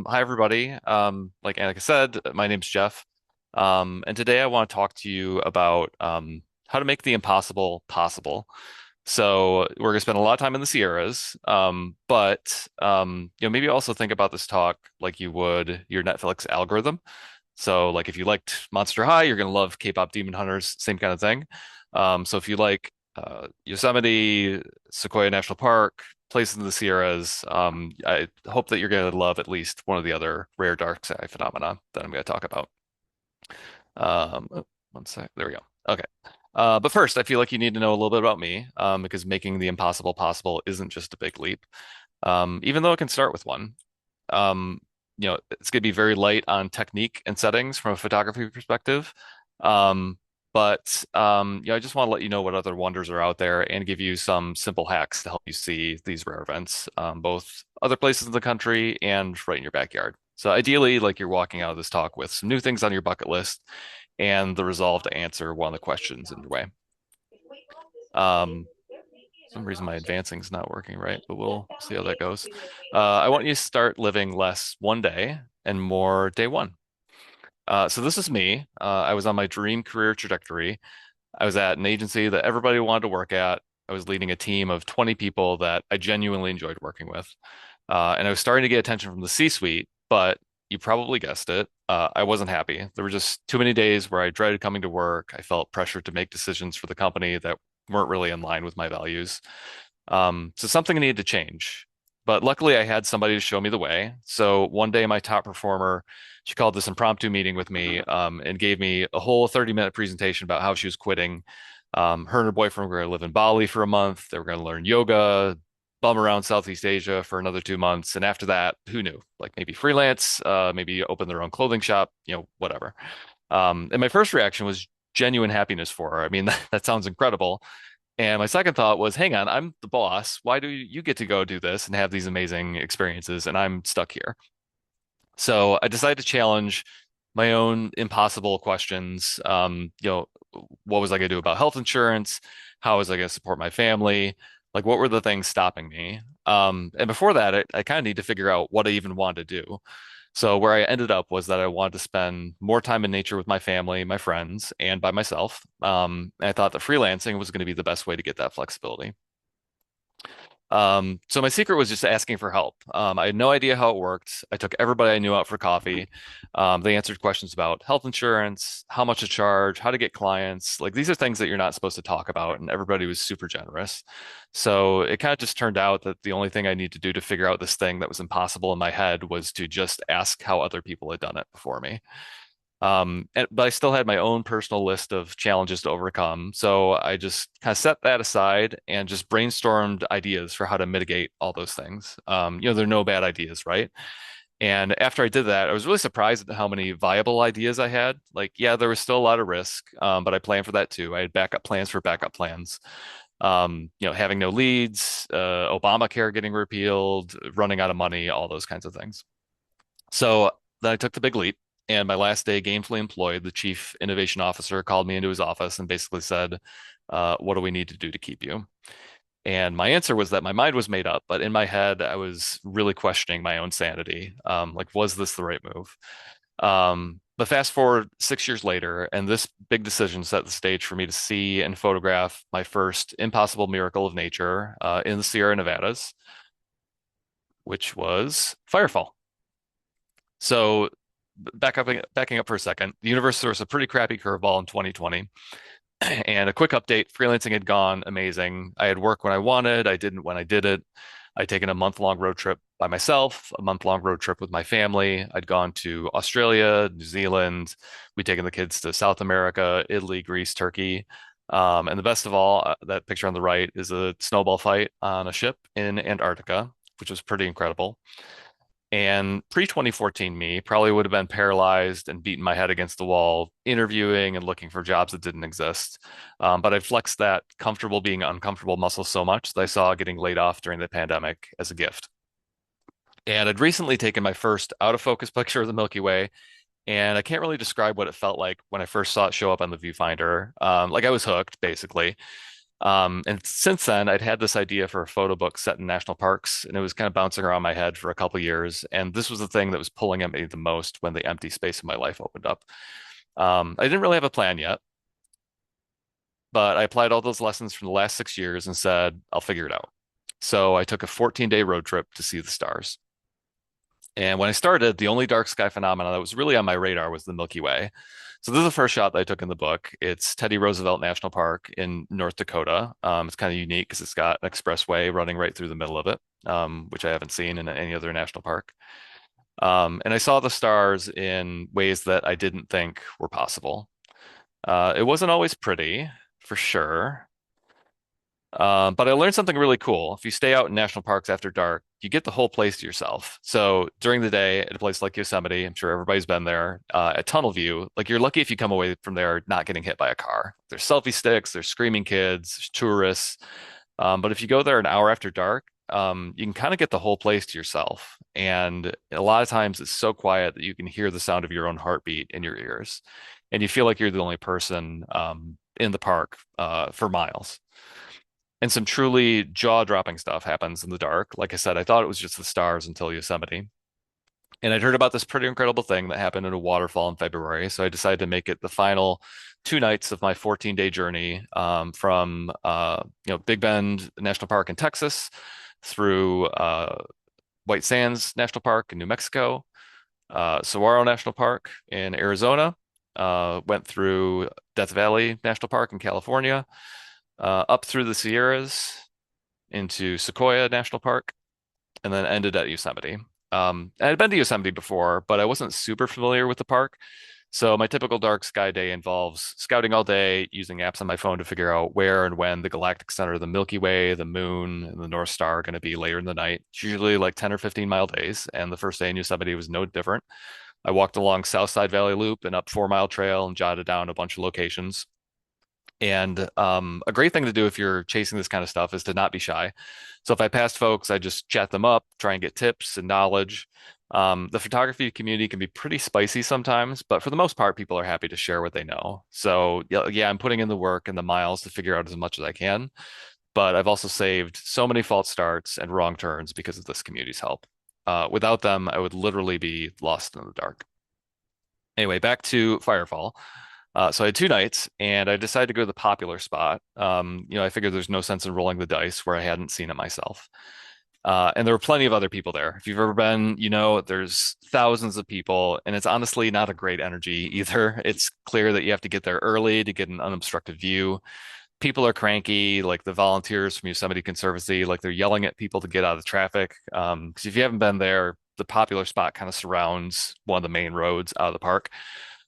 Hi everybody. Like I said, my name's Jeff. And today I want to talk to you about how to make the impossible possible. So we're going to spend a lot of time in the Sierras, but maybe also think about this talk like you would your Netflix algorithm. So like if you liked Monster High, you're going to love K-pop Demon Hunters, same kind of thing. So if you like Yosemite, Sequoia National Park, places in the Sierras, I hope that you're going to love at least one of the other rare dark sky phenomena that I'm going to talk about. One sec. There we go. Okay. But first, I feel like you need to know a little bit about me, because making the impossible possible isn't just a big leap, even though it can start with one. Um, it's going to be very light on technique and settings from a photography perspective. Um, but I just want to let you know what other wonders are out there and give you some simple hacks to help you see these rare events, both other places in the country and right in your backyard. So ideally, like you're walking out of this talk with some new things on your bucket list and the resolve to answer one of the questions in your way. Um, some reason my advancing is not working right, but we'll see how that goes. I want you to start living less one day and more day one. So this is me. I was on my dream career trajectory. I was at an agency that everybody wanted to work at. I was leading a team of 20 people that I genuinely enjoyed working with. And I was starting to get attention from the C-suite, but you probably guessed it. I wasn't happy. There were just too many days where I dreaded coming to work. I felt pressured to make decisions for the company that weren't really in line with my values. So something needed to change. But luckily, I had somebody to show me the way. So one day, my top performer, she called this impromptu meeting with me, and gave me a whole 30-minute presentation about how she was quitting. Her and her boyfriend were going to live in Bali for a month. They were going to learn yoga, bum around Southeast Asia for another 2 months. And after that, who knew? Like maybe freelance, maybe open their own clothing shop, whatever. And my first reaction was genuine happiness for her. I mean, that sounds incredible. And my second thought was, hang on, I'm the boss. Why do you get to go do this and have these amazing experiences and I'm stuck here? So I decided to challenge my own impossible questions. What was I going to do about health insurance? How was I going to support my family? Like, what were the things stopping me? And before that, I kind of need to figure out what I even wanted to do. So where I ended up was that I wanted to spend more time in nature with my family, my friends, and by myself. And I thought that freelancing was going to be the best way to get that flexibility. So my secret was just asking for help. I had no idea how it worked. I took everybody I knew out for coffee. They answered questions about health insurance, how much to charge, how to get clients. Like these are things that you're not supposed to talk about, and everybody was super generous. So it kind of just turned out that the only thing I need to do to figure out this thing that was impossible in my head was to just ask how other people had done it before me. But I still had my own personal list of challenges to overcome. So I just kind of set that aside and just brainstormed ideas for how to mitigate all those things. There are no bad ideas, right? And after I did that, I was really surprised at how many viable ideas I had. Like, yeah, there was still a lot of risk, but I planned for that too. I had backup plans for backup plans. Having no leads, Obamacare getting repealed, running out of money, all those kinds of things. So then I took the big leap. And my last day gainfully employed, the chief innovation officer called me into his office and basically said, what do we need to do to keep you? And my answer was that my mind was made up, but in my head, I was really questioning my own sanity. Like, was this the right move? But fast forward 6 years later, and this big decision set the stage for me to see and photograph my first impossible miracle of nature in the Sierra Nevadas, which was Firefall. So backing up for a second, the universe threw us a pretty crappy curveball in 2020. And a quick update, freelancing had gone amazing. I had work when I wanted, I didn't when I did it. I'd taken a month-long road trip by myself, a month-long road trip with my family. I'd gone to Australia, New Zealand. We'd taken the kids to South America, Italy, Greece, Turkey. And the best of all, that picture on the right is a snowball fight on a ship in Antarctica, which was pretty incredible. And pre 2014 me probably would have been paralyzed and beaten my head against the wall, interviewing and looking for jobs that didn't exist. But I flexed that comfortable being uncomfortable muscle so much that I saw getting laid off during the pandemic as a gift. And I'd recently taken my first out of focus picture of the Milky Way, and I can't really describe what it felt like when I first saw it show up on the viewfinder. Like I was hooked, basically. And since then, I'd had this idea for a photo book set in national parks, and it was kind of bouncing around my head for a couple years. And this was the thing that was pulling at me the most when the empty space in my life opened up. I didn't really have a plan yet, but I applied all those lessons from the last 6 years and said, I'll figure it out. So I took a 14-day road trip to see the stars. And when I started, the only dark sky phenomenon that was really on my radar was the Milky Way. So this is the first shot that I took in the book. It's Teddy Roosevelt National Park in North Dakota. It's kind of unique because it's got an expressway running right through the middle of it, which I haven't seen in any other national park. And I saw the stars in ways that I didn't think were possible. It wasn't always pretty, for sure. But I learned something really cool. If you stay out in national parks after dark, you get the whole place to yourself. So during the day at a place like Yosemite, I'm sure everybody's been there, at Tunnel View, like you're lucky if you come away from there not getting hit by a car. There's selfie sticks, there's screaming kids, there's tourists. But if you go there an hour after dark, you can kind of get the whole place to yourself. And a lot of times it's so quiet that you can hear the sound of your own heartbeat in your ears. And you feel like you're the only person in the park for miles. And some truly jaw-dropping stuff happens in the dark. Like I said, I thought it was just the stars until Yosemite. And I'd heard about this pretty incredible thing that happened in a waterfall in February. So I decided to make it the final 2 nights of my 14-day journey from Big Bend National Park in Texas through White Sands National Park in New Mexico, Saguaro National Park in Arizona, went through Death Valley National Park in California, up through the Sierras into Sequoia National Park, and then ended at Yosemite. I had been to Yosemite before, but I wasn't super familiar with the park. So my typical dark sky day involves scouting all day, using apps on my phone to figure out where and when the galactic center of the Milky Way, the moon, and the North Star are going to be later in the night. It's usually like 10 or 15-mile days, and the first day in Yosemite was no different. I walked along Southside Valley Loop and up 4 Mile Trail and jotted down a bunch of locations. And a great thing to do if you're chasing this kind of stuff is to not be shy. So if I passed folks, I just chat them up, try and get tips and knowledge. The photography community can be pretty spicy sometimes, but for the most part, people are happy to share what they know. So yeah, I'm putting in the work and the miles to figure out as much as I can. But I've also saved so many false starts and wrong turns because of this community's help. Without them, I would literally be lost in the dark. Anyway, back to Firefall. So I had 2 nights, and I decided to go to the popular spot. I figured there's no sense in rolling the dice where I hadn't seen it myself. And there were plenty of other people there. If you've ever been, there's thousands of people, and it's honestly not a great energy either. It's clear that you have to get there early to get an unobstructed view. People are cranky, like the volunteers from Yosemite Conservancy, like they're yelling at people to get out of the traffic. Because if you haven't been there, the popular spot kind of surrounds one of the main roads out of the park.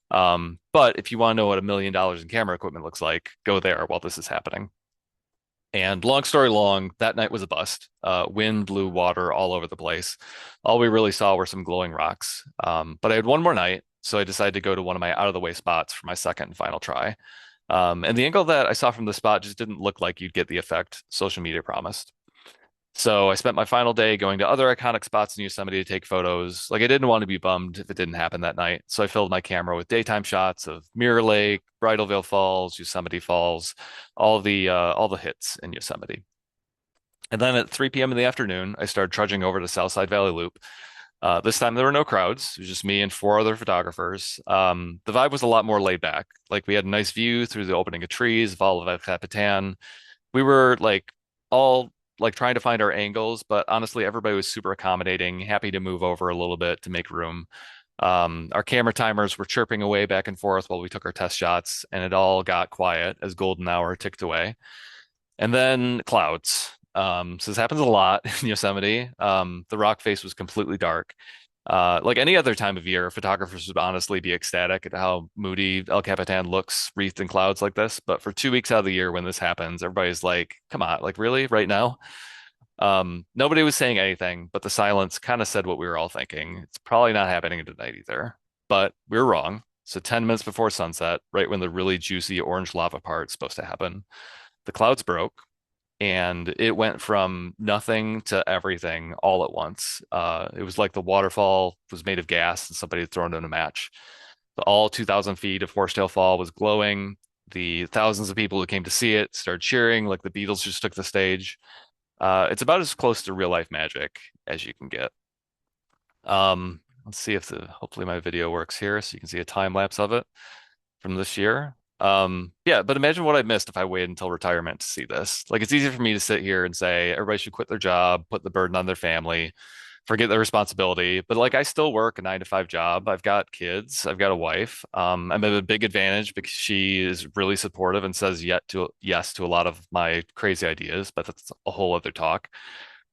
But if you want to know what $1 million in camera equipment looks like, go there while this is happening. And long story long, that night was a bust. Wind blew water all over the place. All we really saw were some glowing rocks. But I had one more night, so I decided to go to one of my out of the way spots for my second and final try. And the angle that I saw from the spot just didn't look like you'd get the effect social media promised. So I spent my final day going to other iconic spots in Yosemite to take photos. Like I didn't want to be bummed if it didn't happen that night. So I filled my camera with daytime shots of Mirror Lake, Bridalveil Falls, Yosemite Falls, all the hits in Yosemite. And then at 3 p.m. in the afternoon, I started trudging over to Southside Valley Loop. This time there were no crowds. It was just me and four other photographers. The vibe was a lot more laid back. Like we had a nice view through the opening of trees, Val of El Capitan. We were like all like trying to find our angles, but honestly, everybody was super accommodating, happy to move over a little bit to make room. Our camera timers were chirping away back and forth while we took our test shots, and it all got quiet as golden hour ticked away. And then clouds. So this happens a lot in Yosemite. The rock face was completely dark. Like any other time of year, photographers would honestly be ecstatic at how moody El Capitan looks wreathed in clouds like this. But for 2 weeks out of the year when this happens, everybody's like, come on, like really, right now? Nobody was saying anything, but the silence kind of said what we were all thinking. It's probably not happening tonight either. But we were wrong. So 10 minutes before sunset, right when the really juicy orange lava part is supposed to happen, the clouds broke and it went from nothing to everything all at once. It was like the waterfall was made of gas and somebody had thrown in a match. All 2,000 feet of Horsetail Fall was glowing. The thousands of people who came to see it started cheering, like the Beatles just took the stage. It's about as close to real life magic as you can get. Let's see if hopefully my video works here so you can see a time lapse of it from this year. Yeah, but imagine what I missed if I waited until retirement to see this. Like, it's easy for me to sit here and say everybody should quit their job, put the burden on their family, forget their responsibility. But like, I still work a 9 to 5 job. I've got kids. I've got a wife. I'm at a big advantage because she is really supportive and says yes to a lot of my crazy ideas. But that's a whole other talk.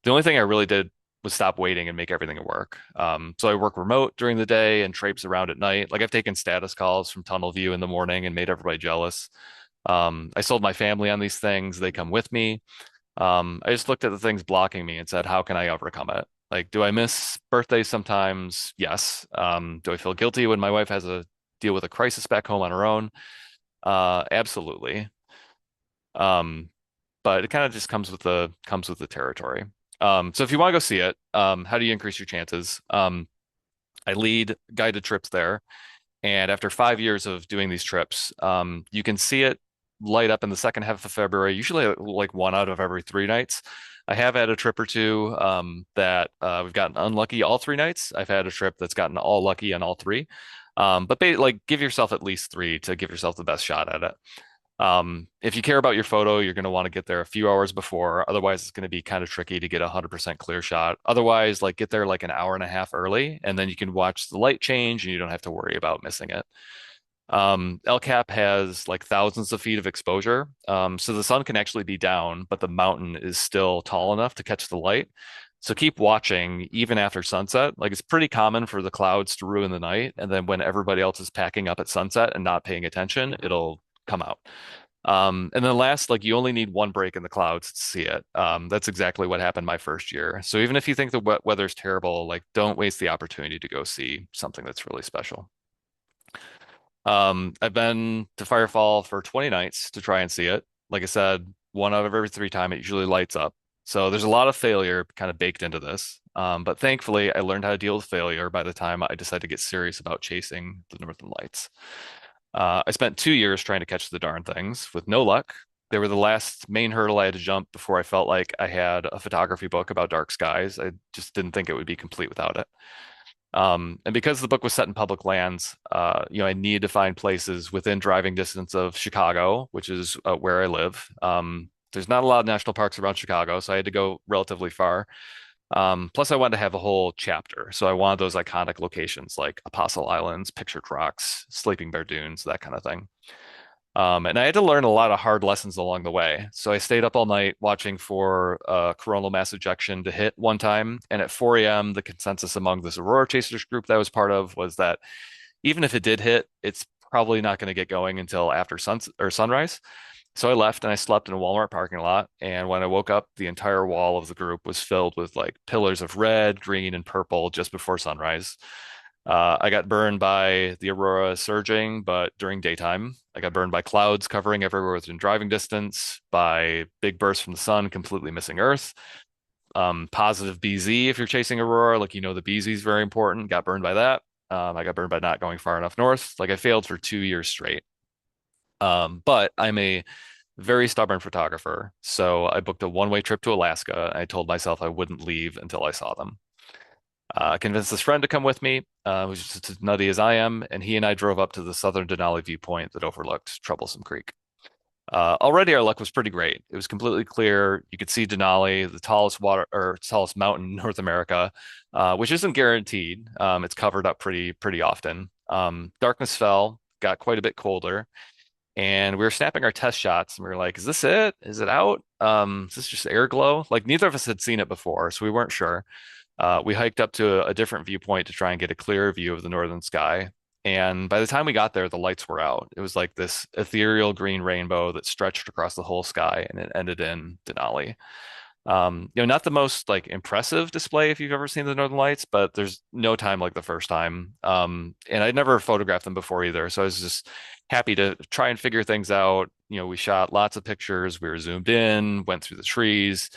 The only thing I really did was stop waiting and make everything work. So I work remote during the day and traipse around at night. Like, I've taken status calls from tunnel view in the morning and made everybody jealous. I sold my family on these things. They come with me. I just looked at the things blocking me and said, how can I overcome it? Like, do I miss birthdays sometimes? Yes. Do I feel guilty when my wife has a deal with a crisis back home on her own? Absolutely. Um, but it kind of just comes with the territory. So if you want to go see it, how do you increase your chances? I lead guided trips there, and after 5 years of doing these trips, you can see it light up in the second half of February, usually like one out of every 3 nights. I have had a trip or two that we've gotten unlucky all 3 nights. I've had a trip that's gotten all lucky on all three. Like, give yourself at least three to give yourself the best shot at it. If you care about your photo, you're going to want to get there a few hours before. Otherwise, it's going to be kind of tricky to get a 100% clear shot. Otherwise, like, get there like an hour and a half early, and then you can watch the light change and you don't have to worry about missing it. El Cap has like thousands of feet of exposure. So the sun can actually be down, but the mountain is still tall enough to catch the light. So keep watching even after sunset. Like, it's pretty common for the clouds to ruin the night. And then when everybody else is packing up at sunset and not paying attention, it'll come out. And then last, like, you only need one break in the clouds to see it. That's exactly what happened my first year. So even if you think the weather's terrible, like, don't waste the opportunity to go see something that's really special. I've been to Firefall for 20 nights to try and see it. Like I said, one out of every 3 times it usually lights up. So there's a lot of failure kind of baked into this. But thankfully, I learned how to deal with failure by the time I decided to get serious about chasing the Northern Lights. I spent 2 years trying to catch the darn things with no luck. They were the last main hurdle I had to jump before I felt like I had a photography book about dark skies. I just didn't think it would be complete without it. And because the book was set in public lands, I needed to find places within driving distance of Chicago, which is where I live. There's not a lot of national parks around Chicago, so I had to go relatively far. Plus, I wanted to have a whole chapter. So I wanted those iconic locations like Apostle Islands, Pictured Rocks, Sleeping Bear Dunes, that kind of thing. And I had to learn a lot of hard lessons along the way. So I stayed up all night watching for coronal mass ejection to hit one time. And at 4 a.m., the consensus among this Aurora Chasers group that I was part of was that even if it did hit, it's probably not going to get going until after sunrise. So I left and I slept in a Walmart parking lot. And when I woke up, the entire wall of the group was filled with like pillars of red, green, and purple just before sunrise. I got burned by the aurora surging, but during daytime. I got burned by clouds covering everywhere within driving distance, by big bursts from the sun completely missing Earth. Positive BZ if you're chasing aurora, like, the BZ is very important. Got burned by that. I got burned by not going far enough north. Like, I failed for 2 years straight. But I'm a very stubborn photographer, so I booked a one-way trip to Alaska. I told myself I wouldn't leave until I saw them. Convinced this friend to come with me, who's just as nutty as I am, and he and I drove up to the southern Denali viewpoint that overlooked Troublesome Creek. Already our luck was pretty great. It was completely clear. You could see Denali, the tallest tallest mountain in North America, which isn't guaranteed. It's covered up pretty often. Darkness fell, got quite a bit colder, and we were snapping our test shots, and we were like, "Is this it? Is it out? Is this just air glow?" Like, neither of us had seen it before, so we weren't sure. We hiked up to a different viewpoint to try and get a clearer view of the northern sky. And by the time we got there, the lights were out. It was like this ethereal green rainbow that stretched across the whole sky, and it ended in Denali. Not the most like impressive display if you've ever seen the Northern Lights, but there's no time like the first time. And I'd never photographed them before either, so I was just happy to try and figure things out. We shot lots of pictures. We were zoomed in, went through the trees.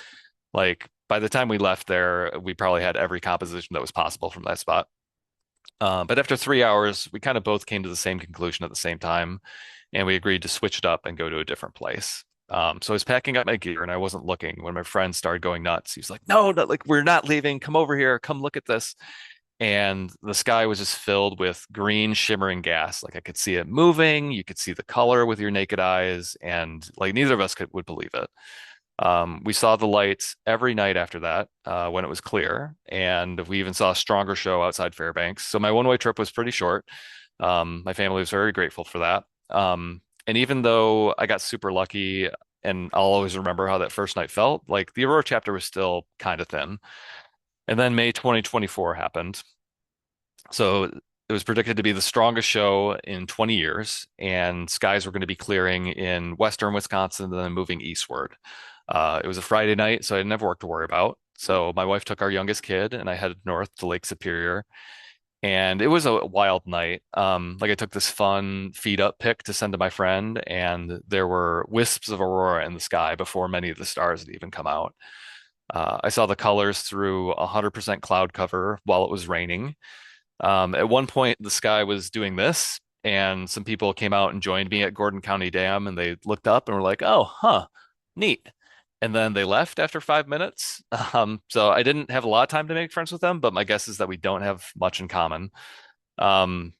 Like, by the time we left there, we probably had every composition that was possible from that spot. But after 3 hours, we kind of both came to the same conclusion at the same time, and we agreed to switch it up and go to a different place. So I was packing up my gear and I wasn't looking when my friend started going nuts. He was like, "No, no, like we're not leaving. Come over here. Come look at this." And the sky was just filled with green shimmering gas. Like I could see it moving. You could see the color with your naked eyes, and like neither of us would believe it. We saw the lights every night after that when it was clear, and we even saw a stronger show outside Fairbanks. So my one-way trip was pretty short. My family was very grateful for that. And even though I got super lucky, and I'll always remember how that first night felt, like the Aurora chapter was still kind of thin. And then May 2024 happened. So it was predicted to be the strongest show in 20 years, and skies were going to be clearing in western Wisconsin and then moving eastward. It was a Friday night, so I didn't have work to worry about. So my wife took our youngest kid, and I headed north to Lake Superior. And it was a wild night. Like I took this fun feed up pic to send to my friend, and there were wisps of aurora in the sky before many of the stars had even come out. I saw the colors through 100% cloud cover while it was raining. At one point, the sky was doing this, and some people came out and joined me at Gordon County Dam, and they looked up and were like, "Oh, huh, neat." And then they left after 5 minutes. So I didn't have a lot of time to make friends with them, but my guess is that we don't have much in common. Um,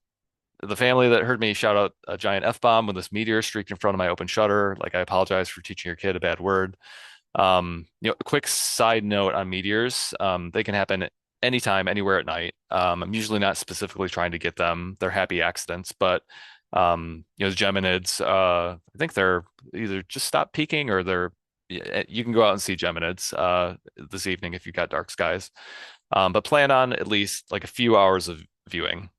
the family that heard me shout out a giant F-bomb when this meteor streaked in front of my open shutter, like I apologize for teaching your kid a bad word. A quick side note on meteors, they can happen anytime, anywhere at night. I'm usually not specifically trying to get them. They're happy accidents, but the Geminids, I think they're either just stop peaking or they're you can go out and see Geminids this evening if you've got dark skies. But plan on at least like a few hours of viewing.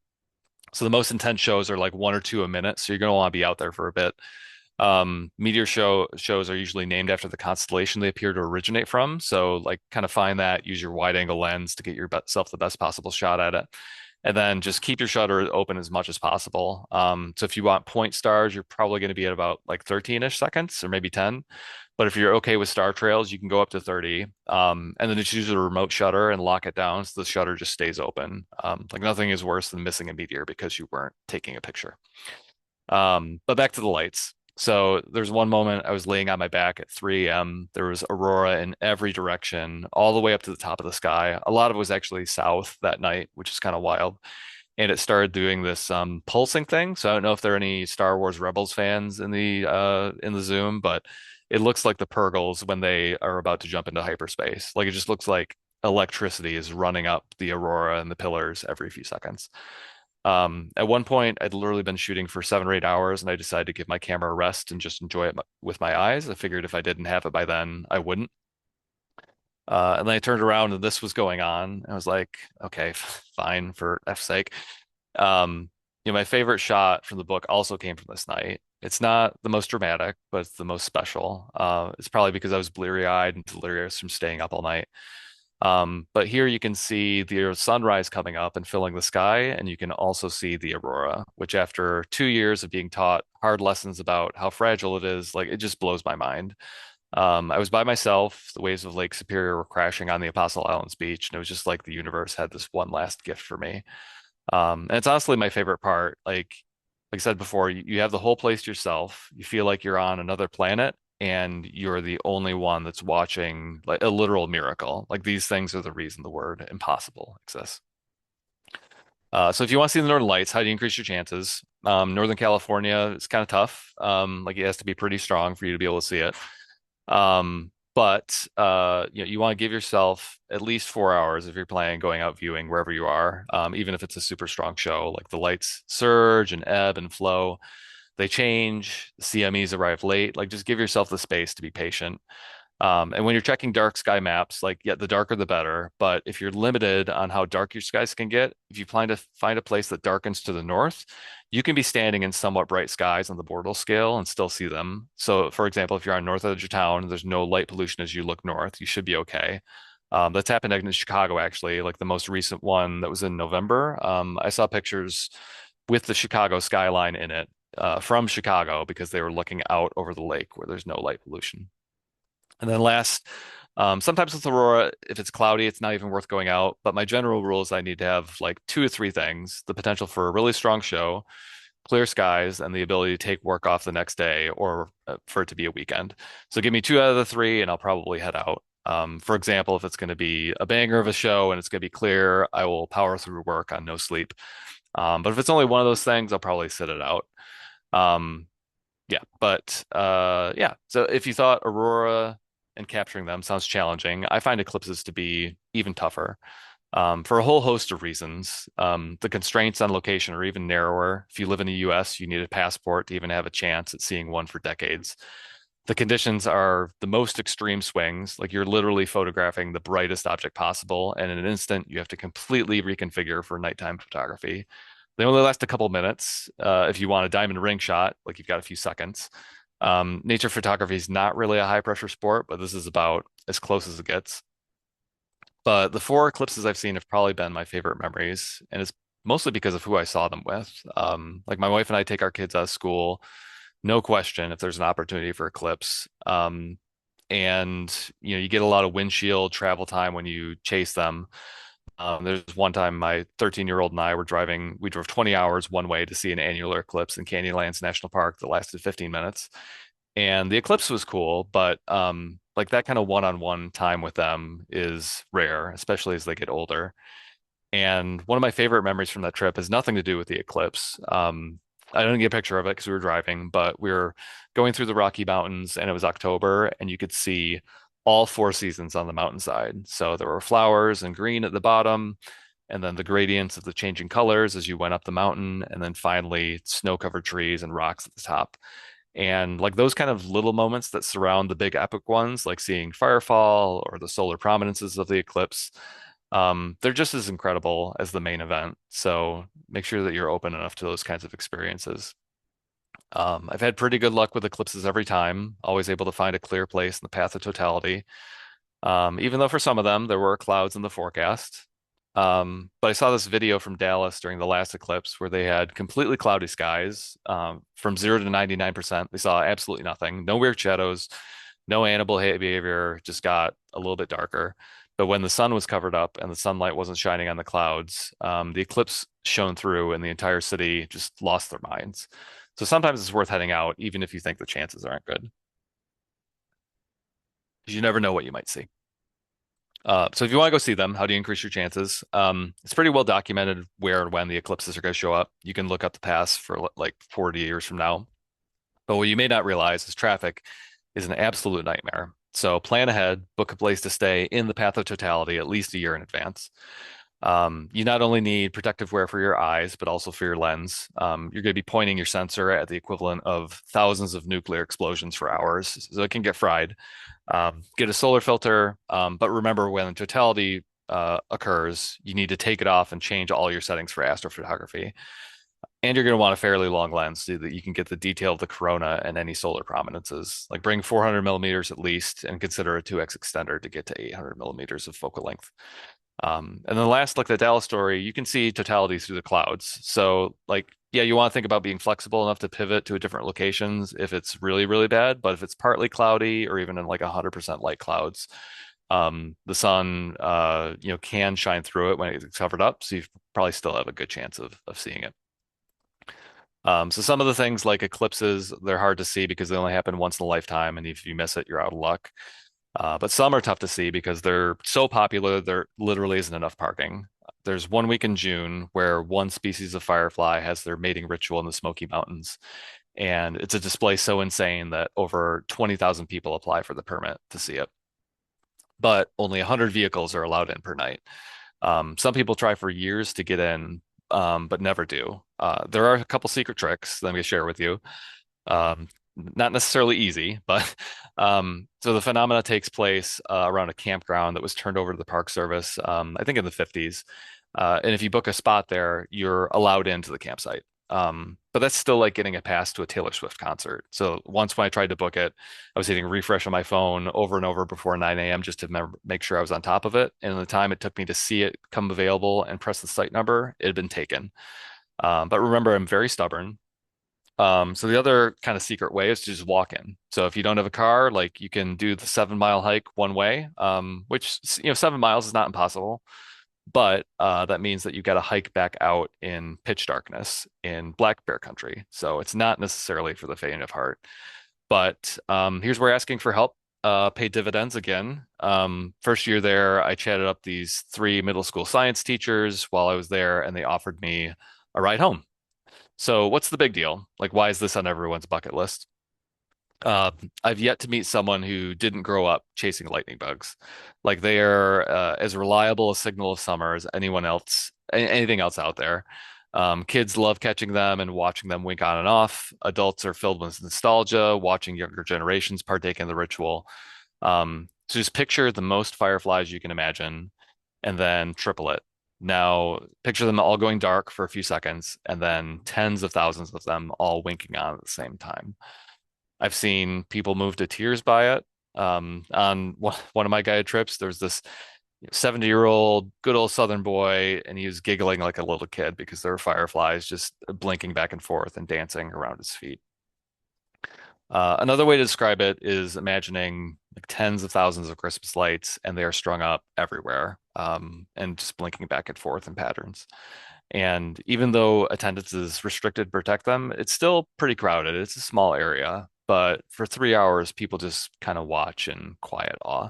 So the most intense shows are like one or two a minute, so you're going to want to be out there for a bit. Meteor shows are usually named after the constellation they appear to originate from. So like kind of find that, use your wide angle lens to get yourself the best possible shot at it. And then just keep your shutter open as much as possible. So if you want point stars, you're probably going to be at about like 13-ish seconds or maybe 10. But if you're okay with star trails, you can go up to 30. And then just use a remote shutter and lock it down so the shutter just stays open. Like nothing is worse than missing a meteor because you weren't taking a picture. But back to the lights. So there's one moment I was laying on my back at 3 a.m. There was aurora in every direction, all the way up to the top of the sky. A lot of it was actually south that night, which is kind of wild. And it started doing this pulsing thing. So I don't know if there are any Star Wars Rebels fans in the Zoom, but it looks like the Purgles when they are about to jump into hyperspace. Like it just looks like electricity is running up the aurora and the pillars every few seconds. At one point, I'd literally been shooting for 7 or 8 hours, and I decided to give my camera a rest and just enjoy it with my eyes. I figured if I didn't have it by then, I wouldn't. And then I turned around and this was going on. I was like, okay, fine, for F's sake. Um, my favorite shot from the book also came from this night. It's not the most dramatic, but it's the most special. It's probably because I was bleary-eyed and delirious from staying up all night. But here you can see the sunrise coming up and filling the sky, and you can also see the aurora, which after 2 years of being taught hard lessons about how fragile it is, like it just blows my mind. I was by myself. The waves of Lake Superior were crashing on the Apostle Islands beach, and it was just like the universe had this one last gift for me. And it's honestly my favorite part. Like I said before, you have the whole place to yourself. You feel like you're on another planet, and you're the only one that's watching like a literal miracle. Like these things are the reason the word impossible exists. So if you want to see the Northern Lights, how do you increase your chances? Northern California is kind of tough. Like it has to be pretty strong for you to be able to see it. But you want to give yourself at least 4 hours if you're planning going out viewing wherever you are, even if it's a super strong show. Like the lights surge and ebb and flow. They change. The CMEs arrive late. Like just give yourself the space to be patient. And when you're checking dark sky maps, like, yeah, the darker the better. But if you're limited on how dark your skies can get, if you plan to find a place that darkens to the north, you can be standing in somewhat bright skies on the Bortle scale and still see them. So, for example, if you're on north edge of town and there's no light pollution as you look north, you should be okay. That's happened in Chicago, actually, like the most recent one that was in November. I saw pictures with the Chicago skyline in it from Chicago because they were looking out over the lake where there's no light pollution. And then last Sometimes with aurora, if it's cloudy, it's not even worth going out. But my general rule is I need to have like two or three things: the potential for a really strong show, clear skies, and the ability to take work off the next day or for it to be a weekend. So give me two out of the three, and I'll probably head out. For example, if it's going to be a banger of a show and it's going to be clear, I will power through work on no sleep. But if it's only one of those things, I'll probably sit it out. Um, yeah, but yeah. So if you thought aurora and capturing them sounds challenging, I find eclipses to be even tougher for a whole host of reasons. The constraints on location are even narrower. If you live in the US, you need a passport to even have a chance at seeing one for decades. The conditions are the most extreme swings, like you're literally photographing the brightest object possible, and in an instant, you have to completely reconfigure for nighttime photography. They only last a couple minutes. If you want a diamond ring shot, like you've got a few seconds. Nature photography is not really a high pressure sport, but this is about as close as it gets. But the four eclipses I've seen have probably been my favorite memories, and it's mostly because of who I saw them with. Like my wife and I take our kids out of school, no question, if there's an opportunity for eclipse. And you get a lot of windshield travel time when you chase them. There's one time my 13-year-old and I were driving, we drove 20 hours one way to see an annular eclipse in Canyonlands National Park that lasted 15 minutes. And the eclipse was cool, but like that kind of one-on-one time with them is rare, especially as they get older. And one of my favorite memories from that trip has nothing to do with the eclipse. I didn't get a picture of it because we were driving, but we were going through the Rocky Mountains and it was October, and you could see all four seasons on the mountainside. So there were flowers and green at the bottom, and then the gradients of the changing colors as you went up the mountain, and then finally snow-covered trees and rocks at the top. And like those kind of little moments that surround the big epic ones, like seeing Firefall or the solar prominences of the eclipse, they're just as incredible as the main event. So make sure that you're open enough to those kinds of experiences. I've had pretty good luck with eclipses every time, always able to find a clear place in the path of totality. Even though for some of them there were clouds in the forecast. But I saw this video from Dallas during the last eclipse where they had completely cloudy skies, from 0 to 99%. They saw absolutely nothing, no weird shadows, no animal behavior, just got a little bit darker. But when the sun was covered up and the sunlight wasn't shining on the clouds, the eclipse shone through and the entire city just lost their minds. So sometimes it's worth heading out, even if you think the chances aren't good, because you never know what you might see. So if you want to go see them, how do you increase your chances? It's pretty well documented where and when the eclipses are going to show up. You can look up the past for like 40 years from now. But what you may not realize is traffic is an absolute nightmare. So plan ahead, book a place to stay in the path of totality at least a year in advance. You not only need protective wear for your eyes, but also for your lens. You're going to be pointing your sensor at the equivalent of thousands of nuclear explosions for hours, so it can get fried. Get a solar filter, but remember when totality occurs, you need to take it off and change all your settings for astrophotography. And you're going to want a fairly long lens so that you can get the detail of the corona and any solar prominences. Like bring 400 millimeters at least and consider a 2x extender to get to 800 millimeters of focal length. And then last, like the Dallas story, you can see totality through the clouds. So like, yeah, you want to think about being flexible enough to pivot to different locations if it's really, really bad. But if it's partly cloudy or even in like 100% light clouds, the sun, can shine through it when it's covered up. So you probably still have a good chance of seeing it. So some of the things like eclipses, they're hard to see because they only happen once in a lifetime, and if you miss it, you're out of luck. But some are tough to see because they're so popular, there literally isn't enough parking. There's one week in June where one species of firefly has their mating ritual in the Smoky Mountains, and it's a display so insane that over 20,000 people apply for the permit to see it. But only 100 vehicles are allowed in per night. Some people try for years to get in, but never do. There are a couple secret tricks that I'm going to share with you. Not necessarily easy, but so the phenomena takes place around a campground that was turned over to the Park Service, I think in the 50s. And if you book a spot there, you're allowed into the campsite. But that's still like getting a pass to a Taylor Swift concert. So once when I tried to book it, I was hitting refresh on my phone over and over before 9 a.m. just to make sure I was on top of it. And the time it took me to see it come available and press the site number, it had been taken. But remember, I'm very stubborn. So the other kind of secret way is to just walk in. So if you don't have a car, like you can do the 7 mile hike one way, which 7 miles is not impossible, but that means that you got to hike back out in pitch darkness in black bear country. So it's not necessarily for the faint of heart. But here's where asking for help paid dividends again. First year there, I chatted up these three middle school science teachers while I was there, and they offered me a ride home. So what's the big deal? Like, why is this on everyone's bucket list? Uh, I've yet to meet someone who didn't grow up chasing lightning bugs. Like they are as reliable a signal of summer as anyone else, anything else out there. Kids love catching them and watching them wink on and off. Adults are filled with nostalgia, watching younger generations partake in the ritual. So just picture the most fireflies you can imagine, and then triple it. Now, picture them all going dark for a few seconds, and then tens of thousands of them all winking on at the same time. I've seen people move to tears by it. On one of my guided trips, there was this 70-year-old good old Southern boy, and he was giggling like a little kid because there were fireflies just blinking back and forth and dancing around his feet. Another way to describe it is imagining like tens of thousands of Christmas lights, and they are strung up everywhere, and just blinking back and forth in patterns. And even though attendance is restricted to protect them, it's still pretty crowded. It's a small area, but for 3 hours, people just kind of watch in quiet awe.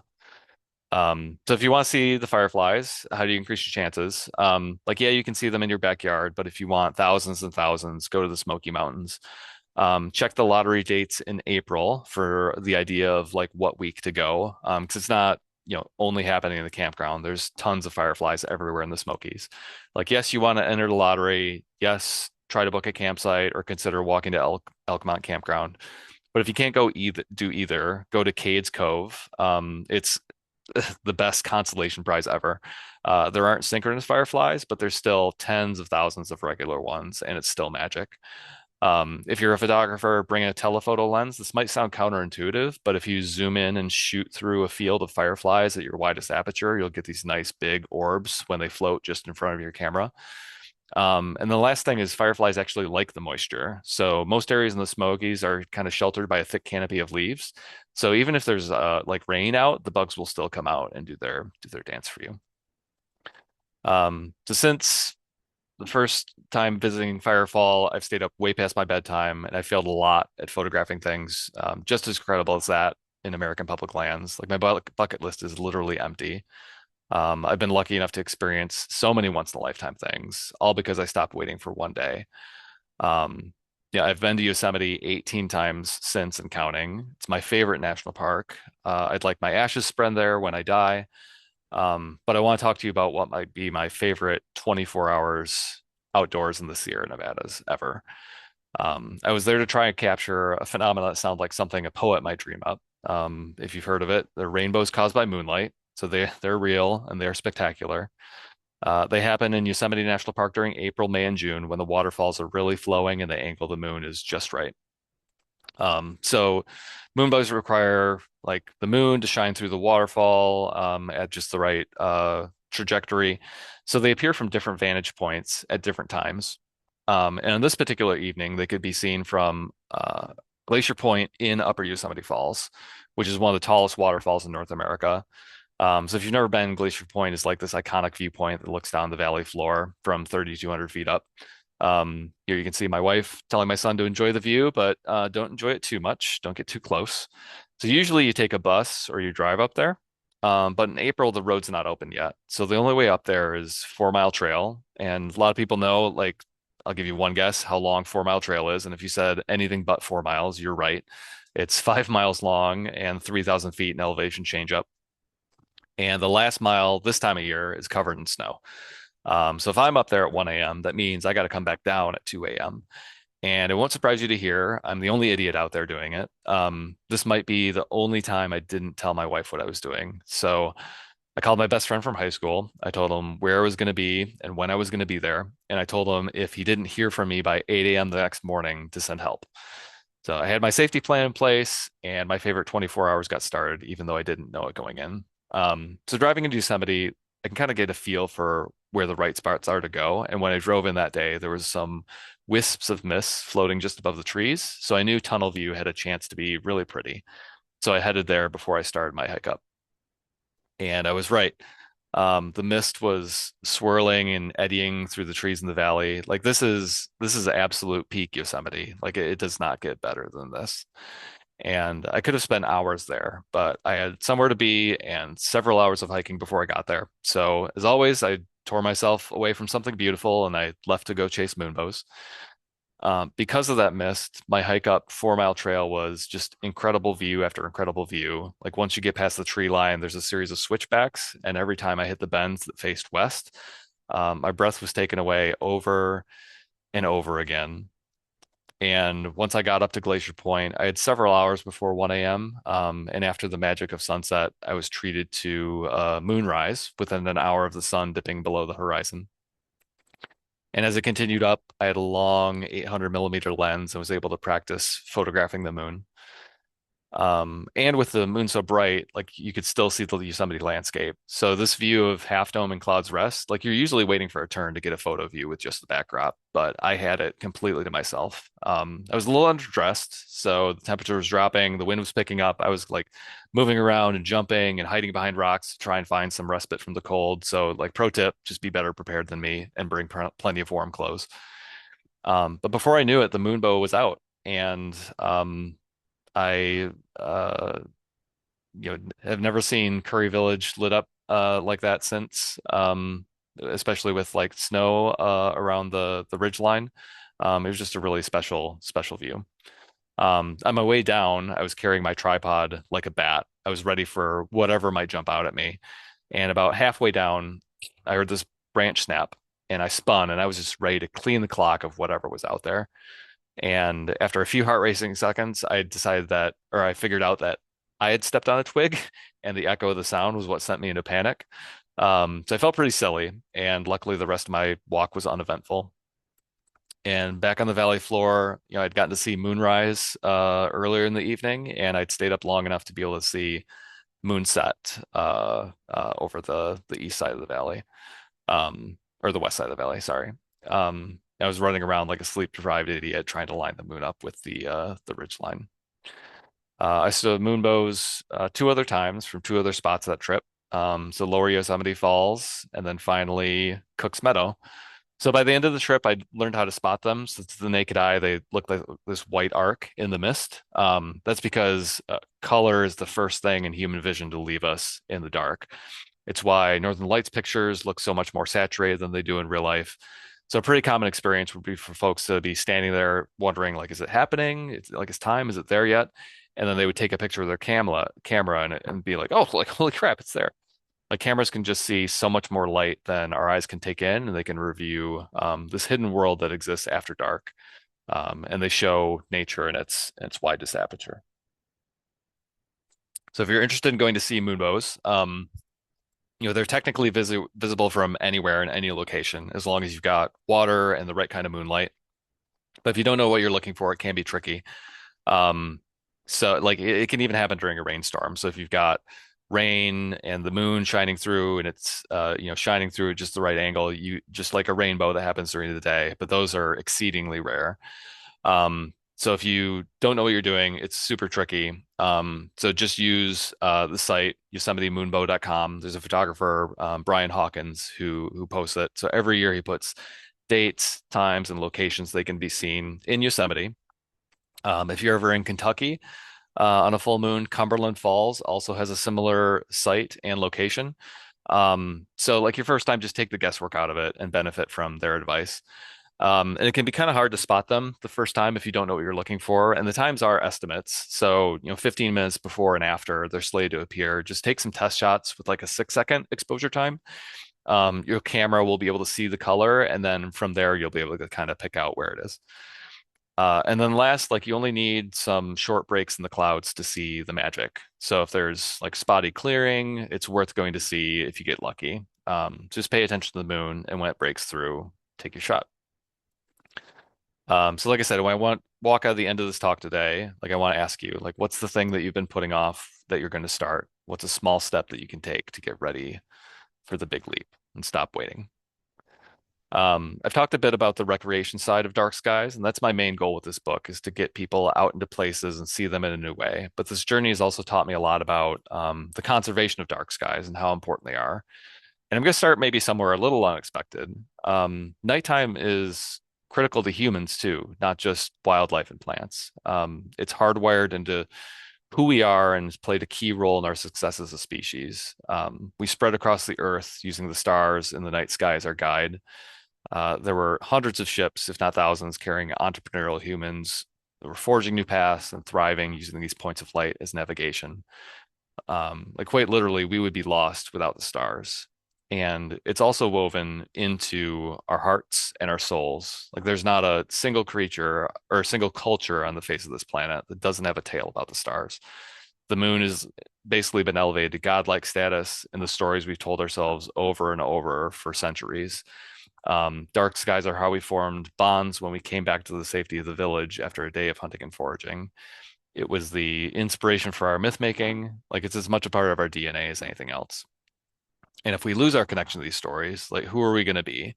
So if you want to see the fireflies, how do you increase your chances? Like, yeah, you can see them in your backyard, but if you want thousands and thousands, go to the Smoky Mountains. Check the lottery dates in April for the idea of like what week to go. Because it's not, only happening in the campground. There's tons of fireflies everywhere in the Smokies. Like, yes, you want to enter the lottery. Yes, try to book a campsite or consider walking to Elkmont Campground. But if you can't do either, go to Cades Cove. It's the best consolation prize ever. There aren't synchronous fireflies, but there's still tens of thousands of regular ones, and it's still magic. If you're a photographer, bring a telephoto lens. This might sound counterintuitive, but if you zoom in and shoot through a field of fireflies at your widest aperture, you'll get these nice big orbs when they float just in front of your camera. And the last thing is fireflies actually like the moisture. So most areas in the Smokies are kind of sheltered by a thick canopy of leaves. So even if there's like rain out, the bugs will still come out and do their dance for you. So since the first time visiting Firefall, I've stayed up way past my bedtime, and I failed a lot at photographing things just as incredible as that in American public lands. Like my bucket list is literally empty. I've been lucky enough to experience so many once in a lifetime things, all because I stopped waiting for one day. Um, yeah, I've been to Yosemite 18 times since and counting. It's my favorite national park. I'd like my ashes spread there when I die. But I want to talk to you about what might be my favorite 24 hours outdoors in the Sierra Nevadas ever. I was there to try and capture a phenomenon that sounds like something a poet might dream up. If you've heard of it, the rainbows caused by moonlight. So they're real and they're spectacular. They happen in Yosemite National Park during April, May, and June when the waterfalls are really flowing and the angle of the moon is just right. So moonbows require like the moon to shine through the waterfall at just the right trajectory. So they appear from different vantage points at different times. And on this particular evening, they could be seen from Glacier Point in Upper Yosemite Falls, which is one of the tallest waterfalls in North America. So if you've never been, Glacier Point is like this iconic viewpoint that looks down the valley floor from 3,200 feet up. Here you can see my wife telling my son to enjoy the view, but don't enjoy it too much. Don't get too close. So usually you take a bus or you drive up there. But in April, the road's not open yet. So the only way up there is 4 Mile Trail. And a lot of people know, like, I'll give you one guess how long 4 Mile Trail is. And if you said anything but 4 miles, you're right. It's 5 miles long and 3,000 feet in elevation change up. And the last mile this time of year is covered in snow. So if I'm up there at 1 a.m., that means I got to come back down at 2 a.m. And it won't surprise you to hear I'm the only idiot out there doing it. This might be the only time I didn't tell my wife what I was doing. So I called my best friend from high school. I told him where I was going to be and when I was going to be there. And I told him if he didn't hear from me by 8 a.m. the next morning to send help. So I had my safety plan in place and my favorite 24 hours got started, even though I didn't know it going in. So driving into Yosemite, I can kind of get a feel for where the right spots are to go. And when I drove in that day, there was some wisps of mist floating just above the trees. So I knew tunnel view had a chance to be really pretty. So I headed there before I started my hike up. And I was right. The mist was swirling and eddying through the trees in the valley. Like this is absolute peak Yosemite. Like it does not get better than this. And I could have spent hours there, but I had somewhere to be and several hours of hiking before I got there. So as always, I tore myself away from something beautiful and I left to go chase moonbows. Because of that mist, my hike up 4 Mile Trail was just incredible view after incredible view. Like once you get past the tree line, there's a series of switchbacks, and every time I hit the bends that faced west, my breath was taken away over and over again. And once I got up to Glacier Point, I had several hours before 1 a.m. And after the magic of sunset, I was treated to moonrise within an hour of the sun dipping below the horizon. And as it continued up, I had a long 800 millimeter lens and was able to practice photographing the moon. And with the moon so bright, like you could still see the Yosemite landscape. So this view of Half Dome and Clouds Rest, like you're usually waiting for a turn to get a photo view with just the backdrop, but I had it completely to myself. I was a little underdressed, so the temperature was dropping, the wind was picking up. I was like moving around and jumping and hiding behind rocks to try and find some respite from the cold. So like pro tip, just be better prepared than me and bring plenty of warm clothes. But before I knew it, the moonbow was out, and I have never seen Curry Village lit up like that since, especially with like snow around the ridge line. It was just a really special view. On my way down, I was carrying my tripod like a bat. I was ready for whatever might jump out at me. And about halfway down, I heard this branch snap, and I spun, and I was just ready to clean the clock of whatever was out there. And after a few heart racing seconds, I decided that, or I figured out that I had stepped on a twig and the echo of the sound was what sent me into panic. So I felt pretty silly. And luckily, the rest of my walk was uneventful. And back on the valley floor, I'd gotten to see moonrise earlier in the evening, and I'd stayed up long enough to be able to see moonset over the east side of the valley, or the west side of the valley, sorry. I was running around like a sleep-deprived idiot trying to line the moon up with the ridge line. I stood moonbows two other times from two other spots that trip. So Lower Yosemite Falls, and then finally Cook's Meadow. So by the end of the trip, I learned how to spot them. So to the naked eye, they look like this white arc in the mist. That's because color is the first thing in human vision to leave us in the dark. It's why Northern Lights pictures look so much more saturated than they do in real life. So a pretty common experience would be for folks to be standing there wondering, like, is it happening? It's like, it's time. Is it there yet? And then they would take a picture of their camera and be like, oh, like, holy crap, it's there. Like cameras can just see so much more light than our eyes can take in, and they can review this hidden world that exists after dark. And they show nature in its widest aperture. So if you're interested in going to see moonbows, they're technically visible from anywhere in any location as long as you've got water and the right kind of moonlight. But if you don't know what you're looking for, it can be tricky. Um, so like it can even happen during a rainstorm. So if you've got rain and the moon shining through and it's shining through at just the right angle, you just like a rainbow that happens during the day, but those are exceedingly rare. So if you don't know what you're doing, it's super tricky. So just use the site yosemitemoonbow.com. There's a photographer, Brian Hawkins, who posts it. So every year he puts dates, times, and locations they can be seen in Yosemite. If you're ever in Kentucky on a full moon, Cumberland Falls also has a similar site and location. So like your first time, just take the guesswork out of it and benefit from their advice. And it can be kind of hard to spot them the first time if you don't know what you're looking for. And the times are estimates. So, 15 minutes before and after they're slated to appear, just take some test shots with like a 6 second exposure time. Your camera will be able to see the color, and then from there, you'll be able to kind of pick out where it is. And then last, like you only need some short breaks in the clouds to see the magic. So if there's like spotty clearing, it's worth going to see if you get lucky. Just pay attention to the moon, and when it breaks through, take your shot. So like I said, when I walk out of the end of this talk today, like I want to ask you, like, what's the thing that you've been putting off that you're going to start? What's a small step that you can take to get ready for the big leap and stop waiting? I've talked a bit about the recreation side of dark skies, and that's my main goal with this book is to get people out into places and see them in a new way. But this journey has also taught me a lot about the conservation of dark skies and how important they are. And I'm going to start maybe somewhere a little unexpected. Nighttime is critical to humans too, not just wildlife and plants. It's hardwired into who we are and has played a key role in our success as a species. We spread across the earth using the stars in the night sky as our guide. There were hundreds of ships, if not thousands, carrying entrepreneurial humans that were forging new paths and thriving using these points of light as navigation. Like quite literally, we would be lost without the stars. And it's also woven into our hearts and our souls. Like there's not a single creature or a single culture on the face of this planet that doesn't have a tale about the stars. The moon has basically been elevated to godlike status in the stories we've told ourselves over and over for centuries. Dark skies are how we formed bonds when we came back to the safety of the village after a day of hunting and foraging. It was the inspiration for our myth making. Like it's as much a part of our DNA as anything else. And if we lose our connection to these stories, like who are we going to be?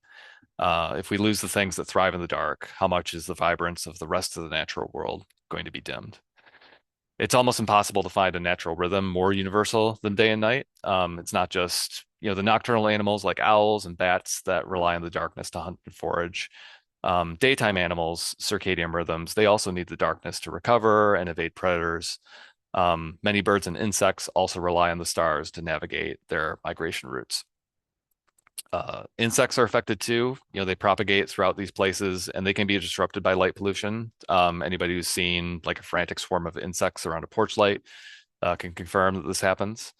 If we lose the things that thrive in the dark, how much is the vibrance of the rest of the natural world going to be dimmed? It's almost impossible to find a natural rhythm more universal than day and night. It's not just, the nocturnal animals like owls and bats that rely on the darkness to hunt and forage. Daytime animals, circadian rhythms, they also need the darkness to recover and evade predators. Many birds and insects also rely on the stars to navigate their migration routes. Insects are affected too. They propagate throughout these places and they can be disrupted by light pollution. Anybody who's seen like a frantic swarm of insects around a porch light can confirm that this happens.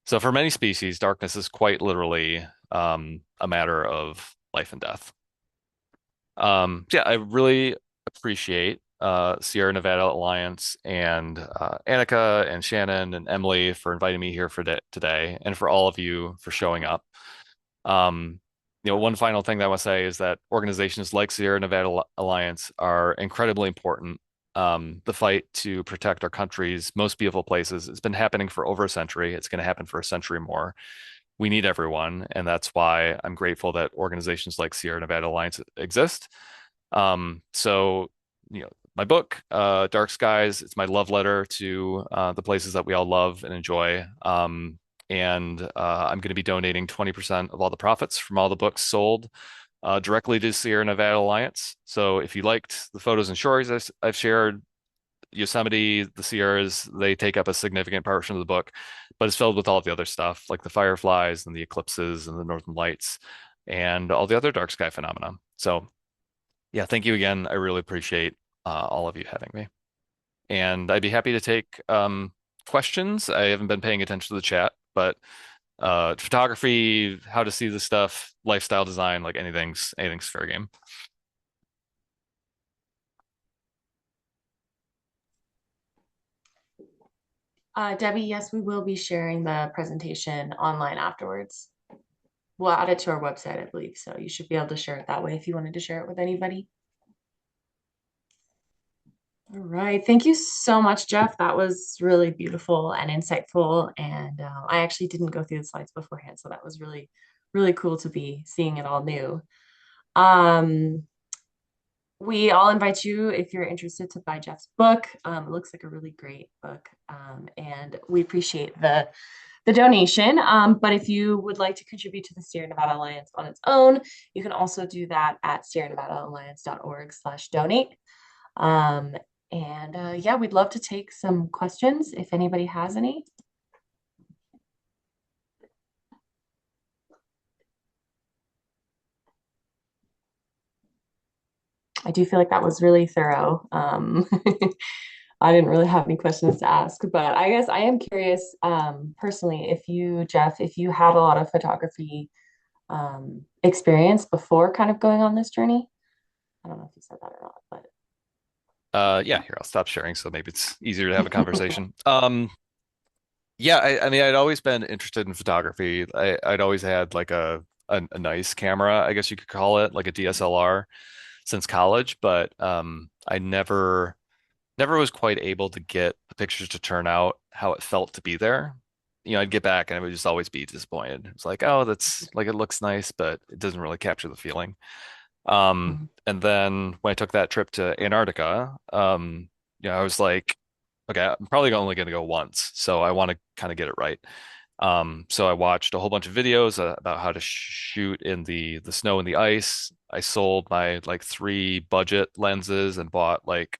So for many species, darkness is quite literally a matter of life and death. Yeah, I really appreciate Sierra Nevada Alliance and Annika and Shannon and Emily for inviting me here for today and for all of you for showing up. Um, one final thing that I want to say is that organizations like Sierra Nevada Alliance are incredibly important. The fight to protect our country's most beautiful places has been happening for over a century. It's going to happen for a century more. We need everyone, and that's why I'm grateful that organizations like Sierra Nevada Alliance exist. So, my book, Dark Skies, it's my love letter to the places that we all love and enjoy. And I'm going to be donating 20% of all the profits from all the books sold directly to Sierra Nevada Alliance. So if you liked the photos and stories I've shared, Yosemite, the Sierras, they take up a significant portion of the book, but it's filled with all the other stuff like the fireflies and the eclipses and the northern lights and all the other dark sky phenomena. So yeah, thank you again. I really appreciate all of you having me. And I'd be happy to take questions. I haven't been paying attention to the chat, but photography, how to see the stuff, lifestyle design, like anything's fair game. Debbie, yes, we will be sharing the presentation online afterwards. We'll add it to our website, I believe, so you should be able to share it that way if you wanted to share it with anybody. All right. Thank you so much, Jeff. That was really beautiful and insightful. And I actually didn't go through the slides beforehand, so that was really, really cool to be seeing it all new. Um, we all invite you, if you're interested, to buy Jeff's book. It looks like a really great book, and we appreciate the donation. But if you would like to contribute to the Sierra Nevada Alliance on its own, you can also do that at sierranevadaalliance.org/donate. Um, and yeah, we'd love to take some questions if anybody has any. I do feel like that was really thorough. I didn't really have any questions to ask, but I guess I am curious, personally, if you, Jeff, if you had a lot of photography experience before kind of going on this journey. I don't know if you said that or not, but Yeah, here, I'll stop sharing so maybe it's easier to have a conversation. Yeah, I mean, I'd always been interested in photography. I'd always had like a nice camera, I guess you could call it, like a DSLR since college, but I never was quite able to get the pictures to turn out how it felt to be there. I'd get back and I would just always be disappointed. It's like, oh, that's like it looks nice, but it doesn't really capture the feeling. And then when I took that trip to Antarctica, I was like, okay, I'm probably only going to go once, so I want to kind of get it right. So I watched a whole bunch of videos about how to shoot in the snow and the ice. I sold my like three budget lenses and bought like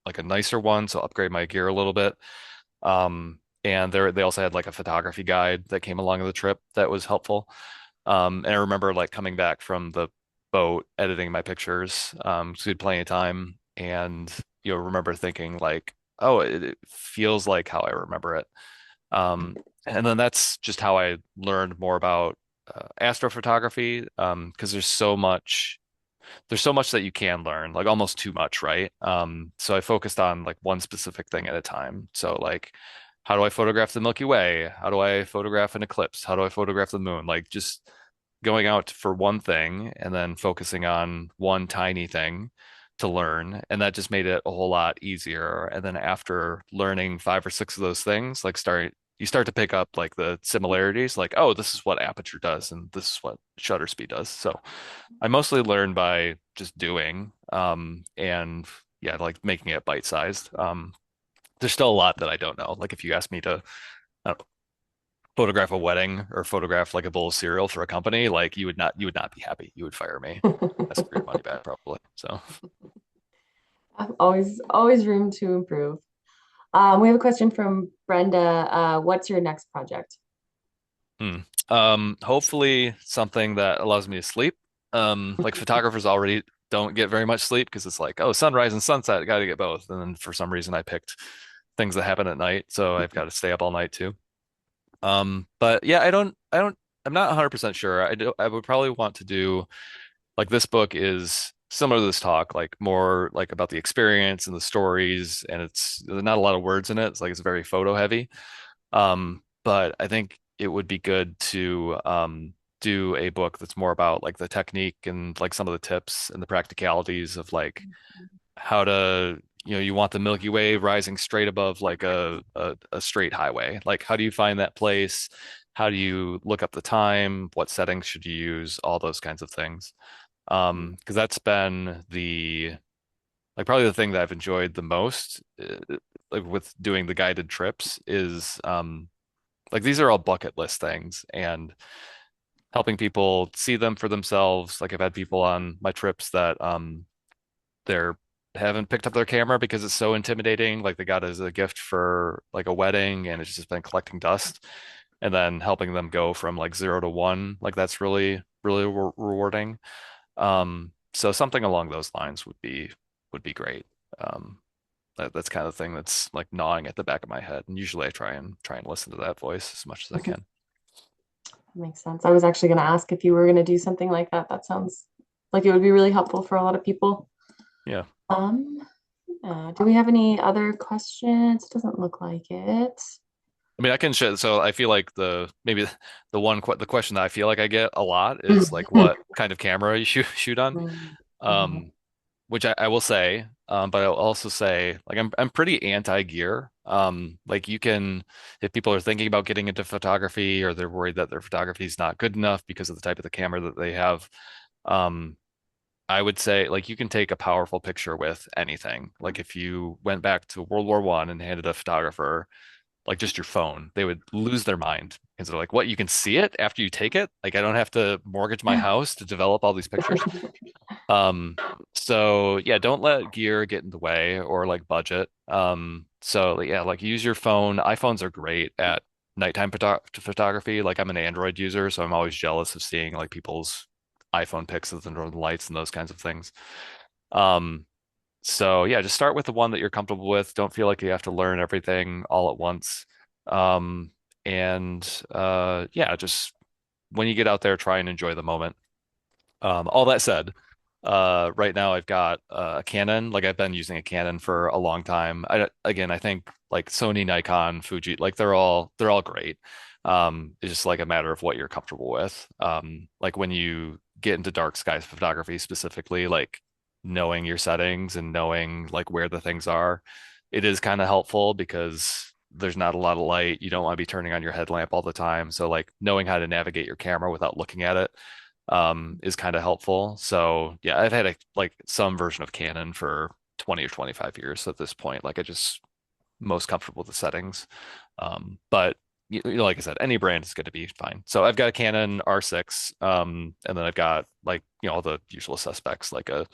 a nicer one, so upgrade my gear a little bit. And they also had like a photography guide that came along with the trip that was helpful. And I remember like coming back from the boat, editing my pictures, so we had plenty of time, and remember thinking like, oh, it feels like how I remember it. And then that's just how I learned more about astrophotography, because there's so much that you can learn, like almost too much, right? So I focused on like one specific thing at a time. So like, how do I photograph the Milky Way? How do I photograph an eclipse? How do I photograph the moon? Like just going out for one thing and then focusing on one tiny thing to learn. And that just made it a whole lot easier. And then after learning five or six of those things, you start to pick up like the similarities, like, oh, this is what aperture does and this is what shutter speed does. So I mostly learn by just doing, and yeah, like making it bite-sized. There's still a lot that I don't know. Like if you ask me to photograph a wedding or photograph like a bowl of cereal for a company, like you would not be happy. You would fire me. Ask for your money back probably. So, Always room to improve. We have a question from Brenda. What's your next project? hmm. Hopefully something that allows me to sleep. Like photographers already don't get very much sleep because it's like, oh, sunrise and sunset, got to get both. And then for some reason I picked things that happen at night, so I've got to stay up all night too. But yeah, I'm not 100% sure. I would probably want to do like this book is similar to this talk, like more like about the experience and the stories, and it's there's not a lot of words in it. It's like it's very photo heavy. But I think it would be good to do a book that's more about like the technique and like some of the tips and the practicalities of like how to, you want the Milky Way rising straight above like a straight highway. Like how do you find that place? How do you look up the time? What settings should you use? All those kinds of things. Because that's been the like probably the thing that I've enjoyed the most, like with doing the guided trips is like these are all bucket list things and helping people see them for themselves. Like I've had people on my trips that they're haven't picked up their camera because it's so intimidating. Like they got it as a gift for like a wedding and it's just been collecting dust. And then helping them go from like 0 to 1, like that's really, really rewarding. So something along those lines would be great. Um, that's kind of the thing that's like gnawing at the back of my head. And usually I try and listen to that voice as much as I can. Makes sense. I was actually going to ask if you were going to do something like that. That sounds like it would be really helpful for a lot of people. Yeah. Um, do we have any other questions? Doesn't look like it. I mean, I can share. So I feel like the question that I feel like I get a lot is Mhm. like what kind of camera you shoot on. Mhm. Um, which I will say, but I'll also say like I'm pretty anti-gear. Like you can, if people are thinking about getting into photography or they're worried that their photography is not good enough because of the type of the camera that they have, um, I would say like you can take a powerful picture with anything. Like if you went back to World War I and handed a photographer like just your phone, they would lose their mind because they're like, "What? You can see it after you take it? Like I don't have to mortgage my house to develop all these pictures." Um, so yeah, don't let gear get in the way or like budget. So yeah, like use your phone. iPhones are great at nighttime photography. Like I'm an Android user, so I'm always jealous of seeing like people's iPhone pics of the northern lights and those kinds of things. Um, so yeah, just start with the one that you're comfortable with. Don't feel like you have to learn everything all at once. Um, and yeah, just when you get out there, try and enjoy the moment. All that said, right now I've got a Canon. Like I've been using a Canon for a long time. I think like Sony, Nikon, Fuji, like they're all great. It's just like a matter of what you're comfortable with. Like when you get into dark skies photography specifically, like knowing your settings and knowing like where the things are, it is kind of helpful because there's not a lot of light. You don't want to be turning on your headlamp all the time. So like knowing how to navigate your camera without looking at it is kind of helpful. So yeah, I've had like some version of Canon for 20 or 25 years at this point. Like I just most comfortable with the settings. But like I said, any brand is going to be fine. So I've got a Canon R6, and then I've got like all the usual suspects, like a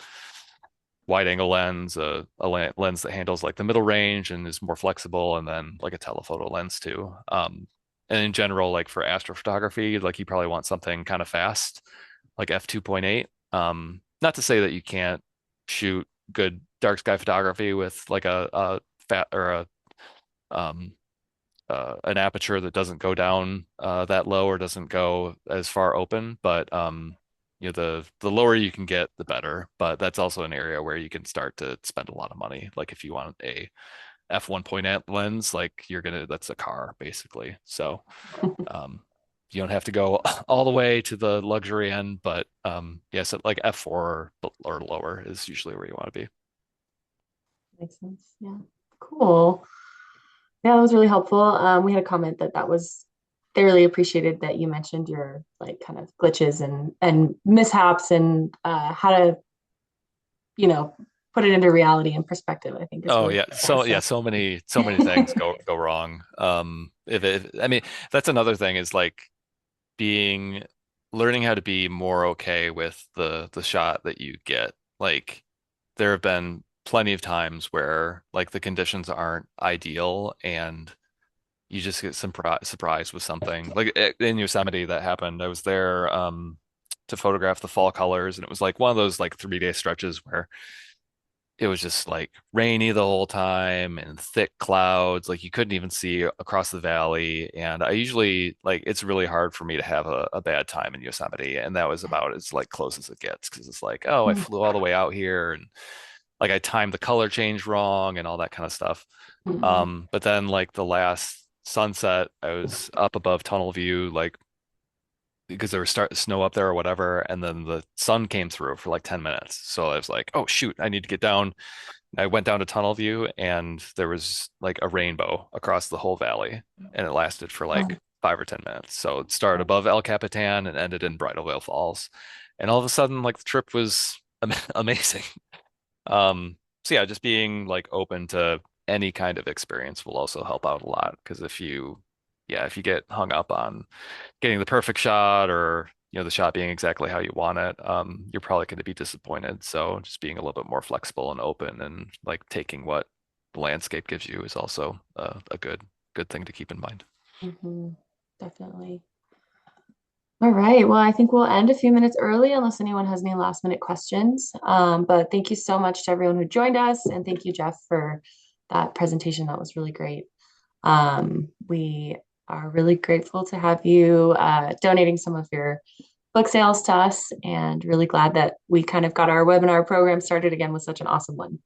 wide angle lens, a lens that handles like the middle range and is more flexible, and then like a telephoto lens too. And in general, like for astrophotography, like you probably want something kind of fast, like f2.8. Not to say that you can't shoot good dark sky photography with like a fat or a um, an aperture that doesn't go down that low or doesn't go as far open. But the lower you can get, the better. But that's also an area where you can start to spend a lot of money. Like if you want a f1.8 lens, like that's a car basically. So um, you don't have to go all the way to the luxury end, but yes, like f4 or lower is usually where you want to be. Makes sense. Yeah. Cool. Yeah, that was really helpful. We had a comment that was they really appreciated that you mentioned your like kind of glitches and mishaps and how to, you know, put it into reality and perspective, I think is Oh really yeah, cool. so So yeah, so many things go wrong. If I mean that's another thing is like being learning how to be more okay with the shot that you get. Like there have been plenty of times where like the conditions aren't ideal and you just get surprised with something. Like in Yosemite that happened. I was there to photograph the fall colors and it was like one of those like 3 day stretches where it was just like rainy the whole time and thick clouds. Like you couldn't even see across the valley. And I usually like it's really hard for me to have a bad time in Yosemite. And that was about as like close as it gets because it's like, oh, I flew all the way out here and like I timed the color change wrong and all that kind of stuff. Mhm. But then like the last sunset, I was up above tunnel view, like because there was starting to snow up there or whatever, and then the sun came through for like 10 minutes. So I was like, oh shoot, I need to get down. I went down to tunnel view and there was like a rainbow across the whole valley and it lasted for like 5 or 10 minutes. So it started above El Capitan and ended in Bridal Veil Falls. And all of a sudden, like the trip was amazing. So yeah, just being like open to any kind of experience will also help out a lot. Because if you get hung up on getting the perfect shot or the shot being exactly how you want it, you're probably going to be disappointed. So just being a little bit more flexible and open and like taking what the landscape gives you is also a good thing to keep in mind. Mhm. Definitely. All right. Well, I think we'll end a few minutes early unless anyone has any last minute questions. But thank you so much to everyone who joined us. And thank you, Jeff, for that presentation. That was really great. We are really grateful to have you donating some of your book sales to us and really glad that we kind of got our webinar program started again with such an awesome one.